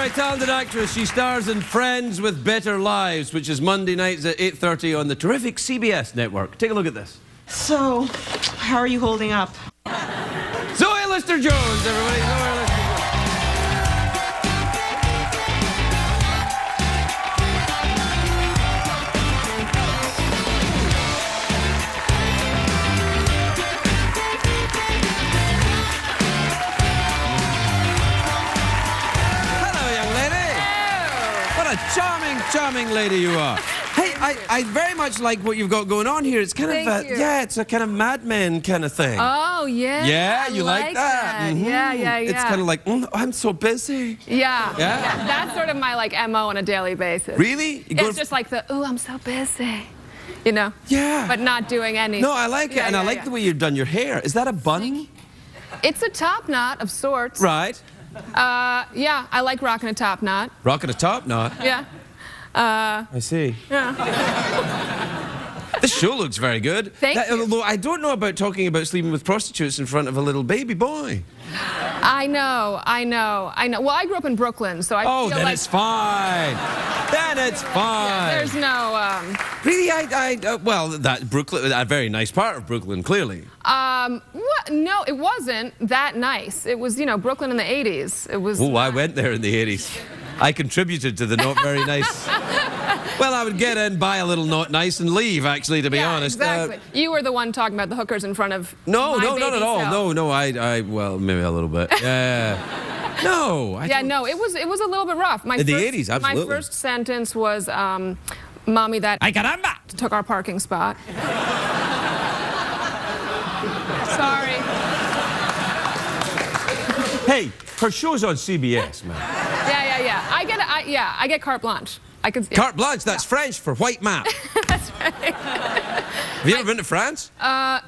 very talented actress. She stars in Friends with Better Lives, which is Monday nights at 8:30 on the terrific CBS network. Take a look at this. So, how are you holding up? Zoe Lister-Jones, everybody. Zoe Lister-Jones. Charming lady you are. Hey, I very much like what you've got going on here. It's kind of, yeah, it's a kind of Mad Men kind of thing. Oh, yeah. Yeah, you like that? Mm-hmm. Yeah. It's kind of like, I'm so busy. Yeah. That's sort of my, like, MO on a daily basis. Really? It's just like the, ooh, I'm so busy. You know? Yeah. But not doing anything. No, I like it, and I like the way you've done your hair. Is that a bun? It's a top knot of sorts. Right. Yeah, I like rocking a top knot. Rocking a top knot? Yeah. I see. Yeah. This show looks very good. Thank you. Although I don't know about talking about sleeping with prostitutes in front of a little baby boy. I know. Well, I grew up in Brooklyn, so I feel then like... it's fine. Then it's fine. Yeah, there's no... Really, well, that Brooklyn, a very nice part of Brooklyn, clearly. What? No, it wasn't that nice. It was, you know, Brooklyn in the 80s. It was... Oh, I went there in the 80s. I contributed to the not very nice... Well, I would get in, buy a little not nice, and leave, actually, to be honest. Exactly. You were the one talking about the hookers in front of No, my not at all. self. No, well, maybe a little bit. No. No, it was a little bit rough. In the 80s, absolutely. My first sentence was, Mommy, that... Ay, caramba! ...took our parking spot. Sorry. Hey, her show's on CBS, man. Yeah. I get carte blanche. Carte blanche, that's French for white map. That's right. Have you ever been to France?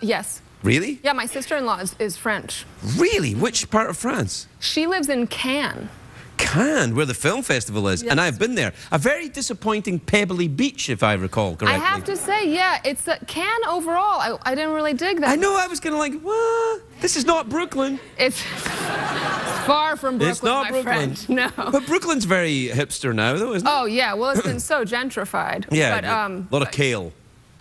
Yes. Really? Yeah, my sister-in-law is French. Really? Which part of France? She lives in Cannes. Cannes, where the film festival is, and I've been there. A very disappointing pebbly beach, if I recall correctly. I have to say, yeah, it's Cannes overall. I didn't really dig that. I know, I was kind of like, what? This is not Brooklyn. It's far from Brooklyn, it's not my Brooklyn. friend. No. But Brooklyn's very hipster now, though, isn't it? Oh, yeah, well, it's been so gentrified. Yeah, but, a lot of kale.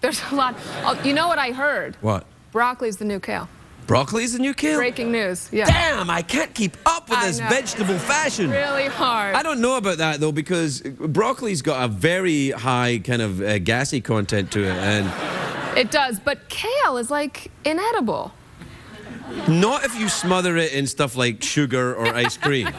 There's a lot. Oh, you know what I heard? What? Broccoli's the new kale. Broccoli's the new kale? Breaking news, yeah. Damn, I can't keep up with this vegetable fashion. Really hard. I don't know about that, though, because broccoli's got a very high kind of gassy content to it. And it does, but kale is, like, inedible. Not if you smother it in stuff like sugar or ice cream.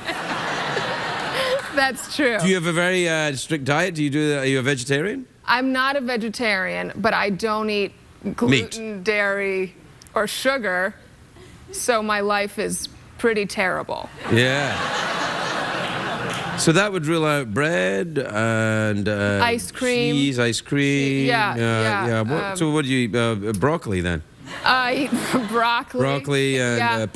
That's true. Do you have a very strict diet? Are you a vegetarian? I'm not a vegetarian, but I don't eat gluten, dairy, or sugar, so my life is pretty terrible. Yeah. So that would rule out bread and ice cream, cheese, ice cream. Yeah. So what do you eat? Broccoli then? I eat broccoli. Broccoli and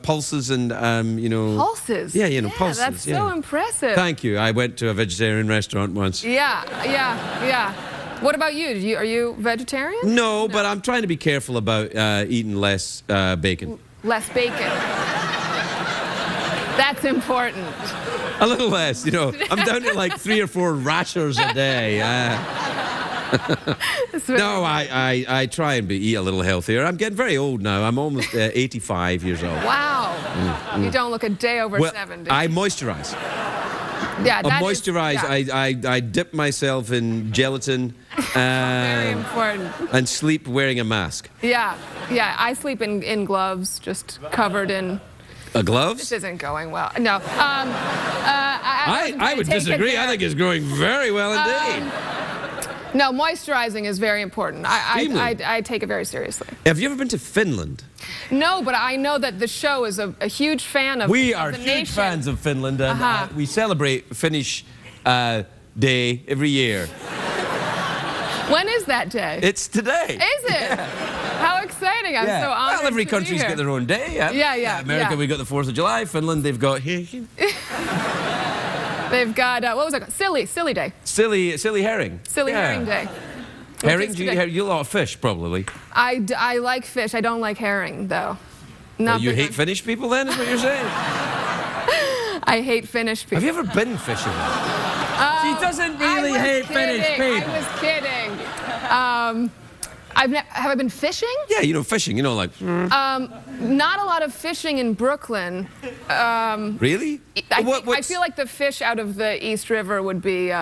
pulses and you know. Pulses. Yeah, you know, pulses. That's so impressive. Thank you. I went to a vegetarian restaurant once. Yeah. What about you? Are you vegetarian? No, but I'm trying to be careful about eating less bacon. Less bacon. That's important. A little less, you know. I'm down to like 3 or 4 rashers a day. No, I try and eat a little healthier. I'm getting very old now. I'm almost 85 years old. Wow. You don't look a day over 70. I moisturize. Yeah, I moisturize. I dip myself in gelatin. Very important. And sleep wearing a mask. Yeah. I sleep in gloves, just covered in... Gloves? This isn't going well. No. I would disagree. I think it's going very well indeed. No, moisturizing is very important. I take it very seriously. Have you ever been to Finland? No, but I know that the show is a huge fan of We are huge fans of Finland, and we celebrate Finnish Day every year. When is that day? It's today. Is it? How exciting. I'm so honored. Well, every country's got their own day. Yeah. America, we got the 4th of July. Finland, they've got... They've got, what was it called? Silly Day. Silly herring. Silly herring day. Herring? You eat a lot of fish, probably. I like fish. I don't like herring, though. Well, you hate Finnish people, then, is what you're saying? I hate Finnish people. Have you ever been fishing? She doesn't really hate Finnish people. I was kidding. Have I been fishing? Yeah, you know, fishing, you know, like... Not a lot of fishing in Brooklyn. Really? I feel like the fish out of the East River would be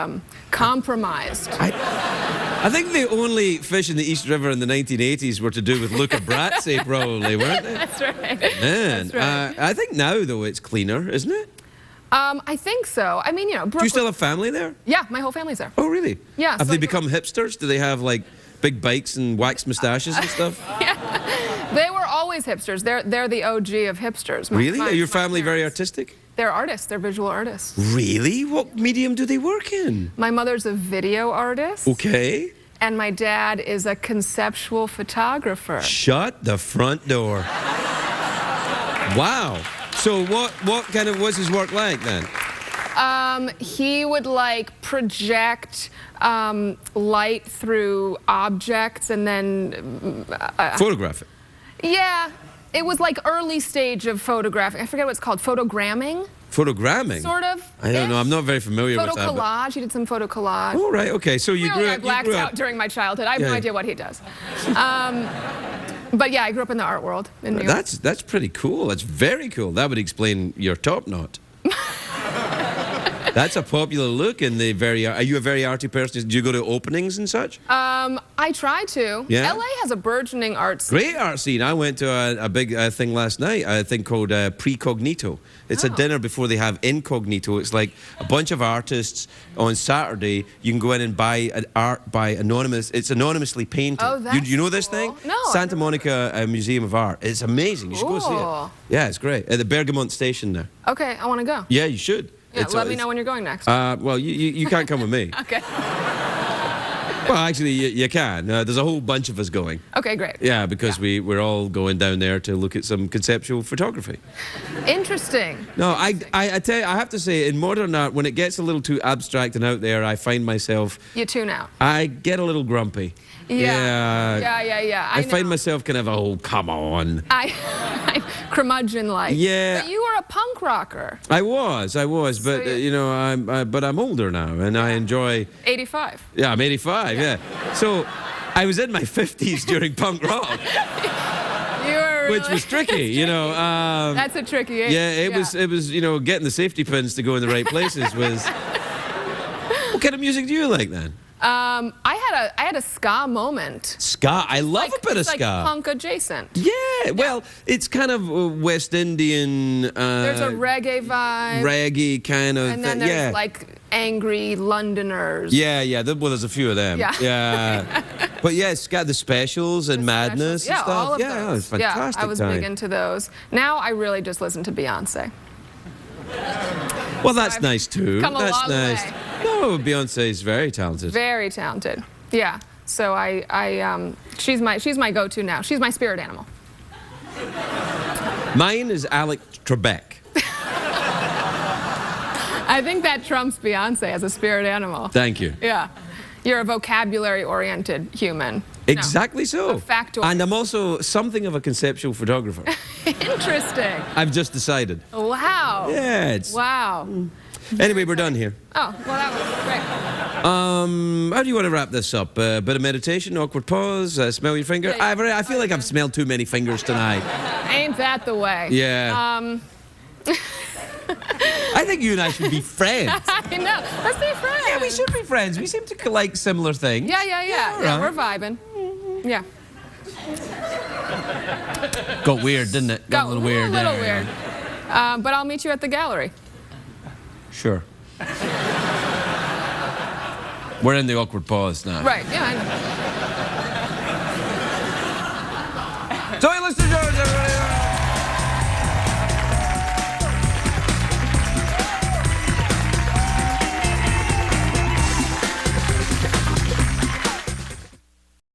compromised. I think the only fish in the East River in the 1980s were to do with Luca Brasi, probably, weren't they? That's right. Man, That's right. I think now, though, it's cleaner, isn't it? I think so. I mean, you know, Brooklyn... Do you still have family there? Yeah, my whole family's there. Oh, really? Yeah. Have they become hipsters? Do they have, like, big bikes and waxed mustaches and stuff? Yeah. They were always hipsters. They're the OG of hipsters. Really? Are your family very artistic? They're artists. They're visual artists. Really? What medium do they work in? My mother's a video artist. Okay. And my dad is a conceptual photographer. Shut the front door. Wow. So what's his work like then? He would like project light through objects and then Photograph it. Yeah, it was like early stage of photographing. I forget what it's called. Photogramming? Photogramming? Sort of. I don't know. I'm not very familiar with that. Photo collage. He did some photo collage. Oh, right. Okay. So you grew I up. blacked out during my childhood. I have no idea what he does. But yeah, I grew up in the art world in New York. That's pretty cool. That's very cool. That would explain your top knot. That's a popular look in the very... Are you a very arty person? Do you go to openings and such? I try to. Yeah? LA has a burgeoning art scene. Great art scene. I went to a big thing last night, a thing called Precognito. It's a dinner before they have Incognito. It's like a bunch of artists on Saturday. You can go in and buy art by anonymous. It's anonymously painted. Oh, that's you know this cool. thing? No. Santa Monica Museum of Art. It's amazing. You should go see Cool. it. Yeah, it's great. At the Bergamont station there. Okay, I want to go. Yeah, you should. Yeah, let me know when you're going next. Well, you can't come with me. Okay. Well, actually, you can. There's a whole bunch of us going. Okay, great. Yeah, because we're all going down there to look at some conceptual photography. Interesting. No, I tell you, I have to say, in modern art, when it gets a little too abstract and out there, I find myself... You tune out. I get a little grumpy. Yeah. I find myself kind of, oh, come on. I'm curmudgeon-like. Yeah. But you were a punk rocker. I was, but So you know, I'm older now, and I enjoy. 85. Yeah, I'm 85. Yeah. So, I was in my 50s during punk rock, You were really which was tricky, you know. That's a tricky age. Yeah, it was, you know, getting the safety pins to go in the right places was. What kind of music do you like then? I had a ska moment. Ska, I love a bit of It's ska. like punk adjacent. Yeah, well, it's kind of West Indian. There's a reggae vibe. Reggae kind of. And then there's like angry Londoners. Yeah. Well, there's a few of them. Yeah. But yeah, it's got the specials and madness and Yeah, stuff. all of Yeah, those. it's fantastic. Yeah, I was big into those. Now I really just listen to Beyonce. Well, that's nice too. Come a That's long nice. way. No, Beyonce is very talented. Very talented. Yeah. So she's my go-to now. She's my spirit animal. Mine is Alec Trebek. I think that trumps Beyonce as a spirit animal. Thank you. Yeah. You're a vocabulary-oriented human. Exactly so. A factoid. And I'm also something of a conceptual photographer. Interesting. I've just decided. Wow. Yeah, it's... Wow. Anyway, we're done here. Oh, well, that was great. How do you want to wrap this up? A bit of meditation, awkward pause, smell your finger? Yeah, I feel like I've smelled too many fingers tonight. Ain't that the way? Yeah. I think you and I should be friends. I know. Let's be friends. Yeah, we should be friends. We seem to like similar things. Yeah, right. we're vibing. Yeah. Got weird, didn't it? Got a little weird. A little weird. But I'll meet you at the gallery. Sure. We're in the awkward pause now. Right, yeah, I know. Zoe Lister-Jones!